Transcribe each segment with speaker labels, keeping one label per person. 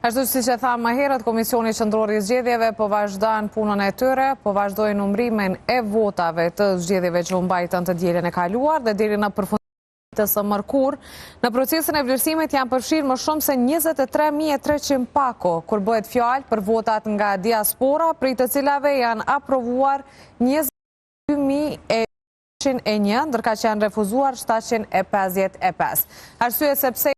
Speaker 1: Ashtu si që tha më herët, Komisioni Qendror i Zgjedhjeve po vazhdon punën e tyre, po vazhdojnë numrimin e votave të zgjedhjeve që u mbajtën të dielën e kaluar dhe deri në përfundim të së mërkur, në procesin e vlerësimit janë përfshirë më shumë se 23.300 pako, kur bëhet fjalë për votat nga diaspora, prej të cilave janë aprovuar 22.101, ndërka që janë refuzuar 755. Arsye sepse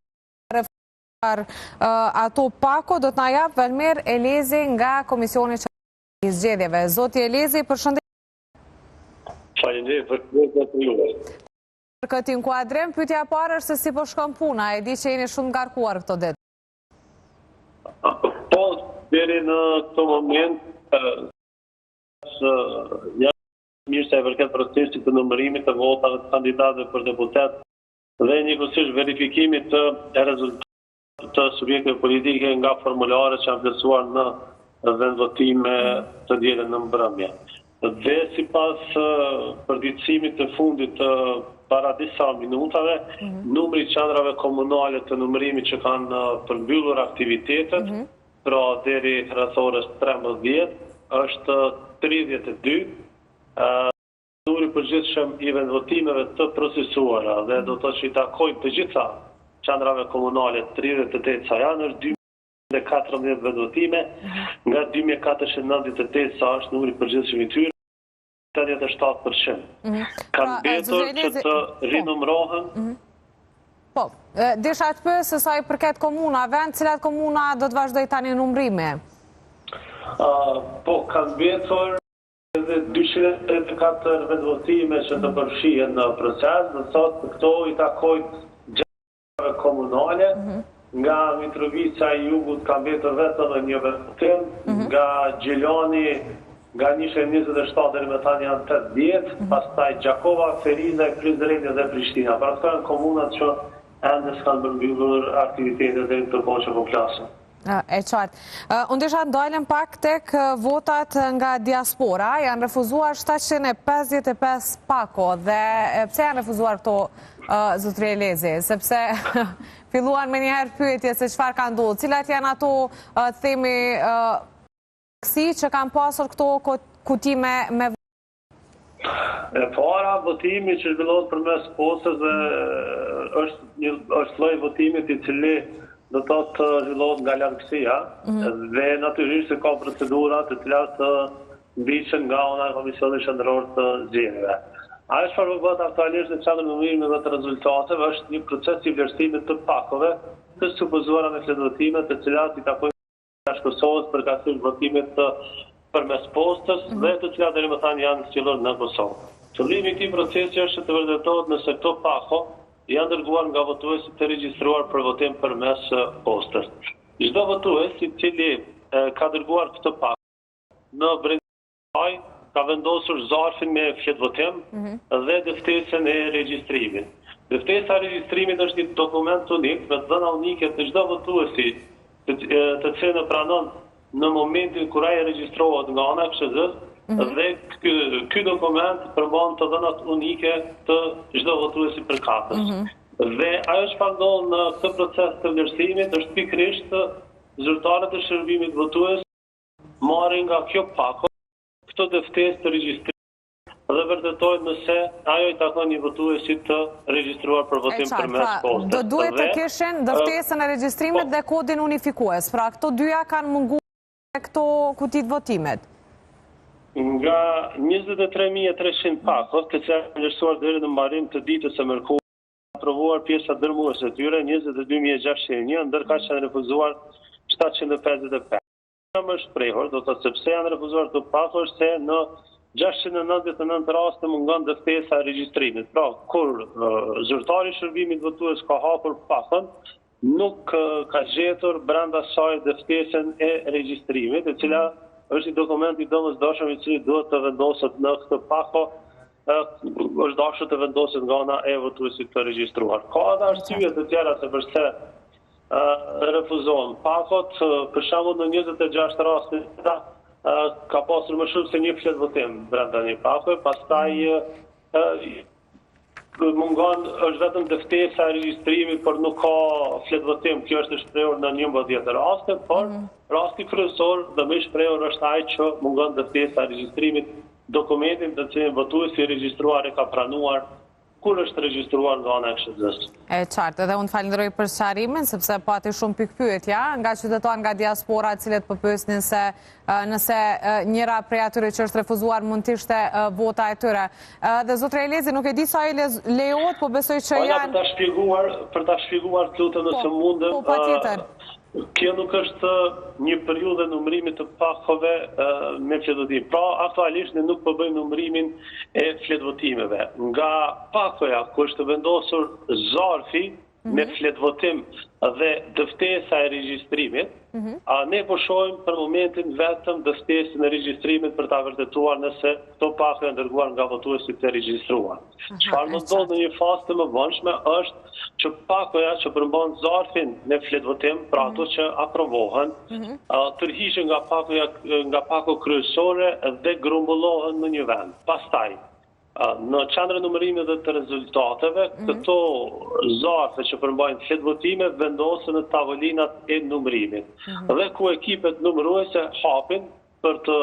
Speaker 1: ato pako do të na jap Valmer Elezi nga Komisioni Qendror i Zgjedhjeve. Zoti Elezi, përshëndetje.
Speaker 2: Faleminderit për pjesën juaj.
Speaker 1: Për këtë inkuadrim, pyetja e parë është se si po shkon puna, e di që jeni shumë ngarkuar këto ditë.
Speaker 2: Po, deri në këtë moment mirë se e përket procesit të numërimit të votave të kandidatëve për deputet dhe njëkohësisht verifikimit të rezultateve të subjekteve politike nga formulare që janë plotësuar në vendvotime të dielën në mbrëmje. Dhe sipas përditësimit të fundit të para disa minutave, numri i qendrave komunale të numërimit që kanë përmbyllur aktivitetet, pra deri rreth orës 13 është 32. Numri përgjithshëm i vendvotimeve të procesuara dhe do të thotë që i takojnë të gjitha qendrave komunale 38 sa janë, është 2014 vendvotime, nga 2498 sa është numri përgjithshëm i tyre, 87%. Kanë mbetur që të rinumërohen.
Speaker 1: Po, desha të pyes se sa i përket komunave, në cilat komuna do të vazhdoj tani numrimi?
Speaker 2: Po, kanë mbetur edhe 234 vendvotime që të përfshihen në proces, do thotë këto i takojnë komunale, nga Mitrovica i Jugut ka mbetur vetëm një vendvotim, nga Gjelani nga 27 deri më tani janë 80, pastaj Gjakova, Feriza, Prizreni dhe Prishtina. Pra këto janë komunat që ende s'kanë përmbyllur aktivitetet deri këtë kohë që po flasim.
Speaker 1: E qartë. Unë desha ndalem pak tek votat nga diaspora, janë refuzuar 755 pako dhe pse janë refuzuar këto zotëri Elezi? Sepse filluan me njëherë pyetje se çfarë ka ndodhur, cilat janë ato themi që kanë pasur këto kutime me
Speaker 2: E para, votimi që zhvillohet përmes postës dhe është lloj votimit i cili do të thotë zhvillohet nga largësia dhe natyrisht se ka procedura të cilat mbiqen nga ana e Komisionit Qendror të Zgjedhjeve. Ajo çfarë bëhet aktualisht në çadër numërimit të rezultateve është një proces i vlerësimit të pakove të supozuara me votime të cilat i takojnë jashtë Kosovës për kasimin votimit përmes postës dhe të cilat deri më tani janë sjellur në Kosovë. Qëllimi i këtij procesi është të vërtetohet nëse këto pako janë dërguar nga votuesit të regjistruar për votim përmes postës. Çdo votues i cili ka dërguar këtë pako në brendësi ka vendosur zarfin me fletvotim dhe deftesën e regjistrimit. Deftesa e regjistrimit është një dokument unik me dhëna unike të çdo votuesi të cilën e pranon në momentin kur ai regjistrohet nga ana e KSZ dhe ky dokument përmban të dhënat unike të çdo votuesi përkatës. Dhe ajo çfarë ndodh në këtë proces të vlerësimit është pikërisht zyrtarët e shërbimit votues marrin nga kjo pako këto deftesë të regjistrimit dhe vërtetojnë nëse ajo i takon një votuesi të regjistruar për votim përmes postës.
Speaker 1: Do duhet të kishin deftesën e regjistrimit dhe kodin unifikues. Pra këto dyja kanë munguar në këto kutit votimet.
Speaker 2: Nga 23.300 pakos, të cilat janë vlerësuar deri në mbarim të ditës së mërkurë, aprovuar pjesa dërmuese të tyre 22.601, ndërka që janë refuzuar 755. Më shprehur, do të sepse janë refuzuar të pako është se në 699 raste mungon deftesa e regjistrimit. Pra, kur zyrtari i shërbimit votues ka hapur pakon, nuk ka gjetur brenda saj deftesën e regjistrimit, e cila është një dokument i domosdoshëm i cili duhet të vendoset në këtë pako, është dashur të vendoset nga ana e votuesit të regjistruar. Ka edhe arsye të tjera se pse refuzohen pakot, për shembull në 26 raste ka pasur më shumë se një fletvotim brenda një pakoje, pastaj mungon është vetëm dëftesa e regjistrimit, por nuk ka fletvotim. Kjo është shprehur në 11 raste, por rasti kryesor dhe më i shprehur është ai që mungon dëftesa e regjistrimit, dokumentin të cilin votuesi i regjistruar e ka pranuar kur është regjistruar nga ana e këshillës.
Speaker 1: E qartë, edhe unë falenderoj për sqarimin, sepse pati shumë pikpyetje nga qytetarë nga diaspora, cilët po pyesnin se nëse njëra prej atyre që është refuzuar mund të ishte vota e tyre. Dhe zotëri Elezi, nuk e di sa i lejohet, po besoj që janë...
Speaker 2: Për ta shpjeguar të lutem nëse mundem.
Speaker 1: Po, patjetër.
Speaker 2: Kjo nuk është një periudhë numërimit të pakove me fletvotim. Pra, aktualisht ne nuk po bëjmë numërimin e fletvotimeve. Nga pakoja ku është vendosur zarfi me fletvotim dhe dëftesa e regjistrimit, ne po shohim për momentin vetëm dëftesën e regjistrimit për ta vërtetuar nëse këto pakoja janë dërguar nga votuesit të regjistruar. Çfarë më ndodh në një fazë të mëvonshme është që pakoja që përmban zarfin në fletvotim, pra ato që aprovohen, tërhiqen nga pako kryesore dhe grumbullohen në një vend. Pastaj, në qendrën e numërimit dhe të rezultateve, këto zarfe që përmbajnë fletvotime vendosen në tavolinat e numërimit. Dhe ku ekipet numëruese hapin për të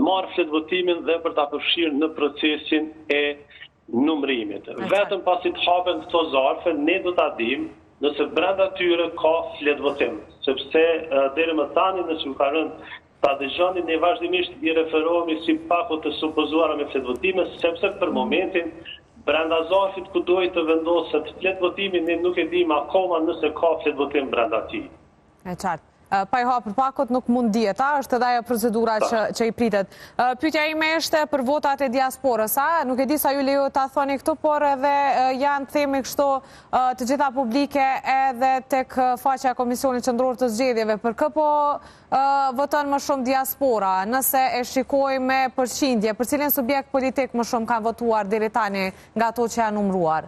Speaker 2: marrë fletvotimin dhe për ta përfshirë në procesin e numërimit. Vetëm pasi të hapen këto zarfe, ne do ta dimë nëse brenda tyre ka fletvotim, sepse deri më tani nëse ka rënë ta dëgjoni, ne vazhdimisht i referohemi si pako të supozuara me fletvotime, sepse për momentin brenda zarfit ku duhet të vendoset fletvotimi, ne nuk e dim akoma nëse ka fletvotim brenda tij.
Speaker 1: E qartë. Pa i hapur pakot nuk mund dihet, është edhe ajo procedura që i pritet. Pyetja ime ishte për votat e diasporës, nuk e di sa ju lejohet ta thoni këtu, por edhe janë themi kështu të gjitha publike edhe tek faqja e Komisionit Qendror të Zgjedhjeve. Për kë po voton më shumë diaspora? Nëse e shikojmë me përqindje, për cilin subjekt politik më shumë kanë votuar deri tani nga ato që janë numëruar?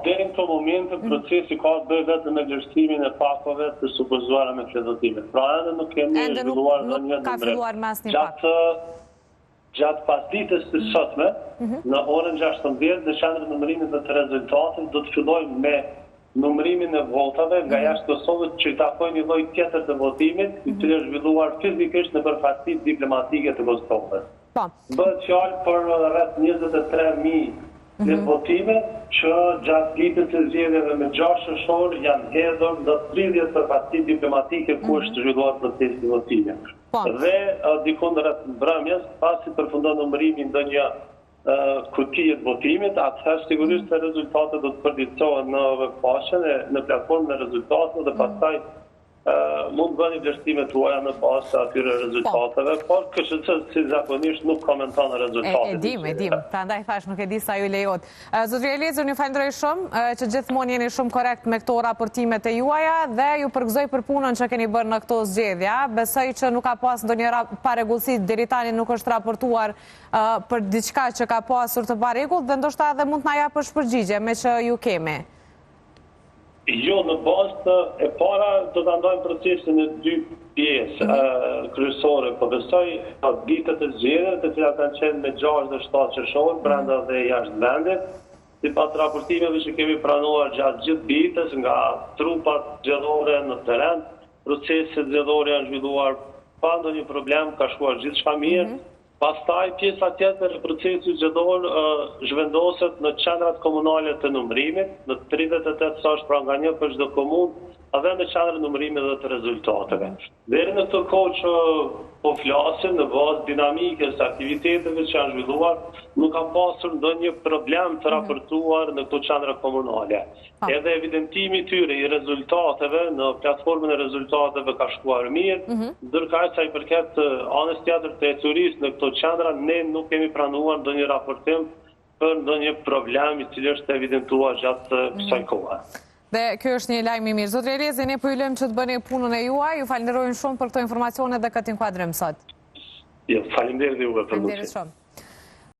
Speaker 2: Deri në këto momente, procesi ka të bëjë vetëm me vlerësimin e pakove të supozuara me fletvotimet. Pra ende nuk kemi zhvilluar ndonjë ndërmjet. Gjatë pasdites së sotme, në orën 16, në qendrën e numërimit dhe të rezultateve, do të fillojmë me numërimin e votave nga jashtë Kosovës që i takojnë një lloj tjetër të votimit, i cili është zhvilluar fizikisht në përfaqësitë diplomatike të Kosovës. Bëhet fjalë për rreth 23.000 votime që gjatë ditës së zgjedhjeve me 6 shtator janë hedhur në 30 përfaqësi diplomatike ku është zhvilluar procesi i votimit. Dhe dikon rreth mbrëmjes, pasi përfundon numërimi ndonjë kutie të votimit, atëherë sigurisht se rezultatet do të përditësohen në webfaqen në platformën e rezultateve dhe pastaj mund bëni vlerësimet tuaja në bazë të atyre rezultateve, por KSH si zakonisht nuk komenton rezultatet.
Speaker 1: E dim, prandaj thash nuk e di sa ju lejohet. Zotëri Elezi, unë ju falenderoj shumë që gjithmonë jeni shumë korrekt me këto raportimet e juaja dhe ju përgëzoj për punën që keni bërë në këto zgjedhja. Besoj që nuk ka pas ndonjë parregullsi, deri tani nuk është raportuar për diçka që ka pasur të parregullt dhe ndoshta edhe mund të na japësh përgjigje me që ju kemi.
Speaker 2: Jo, në bazë e para do të ndojmë procesin në 2 pjesë kryesore, po besoj ditët e zgjedhjeve, të cilat kanë qenë me 6 dhe 7 qershor, brenda dhe jashtë vendit, sipas raportimeve që kemi pranuar gjatë gjithë ditës nga trupat zgjedhore në terren, proceset zgjedhore janë zhvilluar pa ndonjë problem, ka shkuar gjithçka mirë. Pastaj pjesa tjetër e procesit zgjedhor zhvendoset në qendrat komunale të numërimit, në 38 sash, pra nga një për çdo komunë, edhe në qendrën e numërimit dhe të rezultateve. Deri në këtë kohë që po flasim, në bazë dinamikës së aktiviteteve që janë zhvilluar, nuk ka pasur ndonjë problem të raportuar në këto qendra komunale. Edhe evidentimi i tyre i rezultateve në platformën e rezultateve ka shkuar mirë, ndërkaq sa i përket anës tjetër të ecurisë në këto qendra, ne nuk kemi pranuar ndonjë raportim për ndonjë problem i cili është evidentuar gjatë kësaj kohe.
Speaker 1: Dhe kjo është një lajm i mirë. Zotëri Elezi, ne po ju lëm që të bëni punën e juaj, ju falenderojmë shumë për këto informacione dhe këtë inkuadrim sot.
Speaker 2: Jo, faleminderit juve për mundësinë.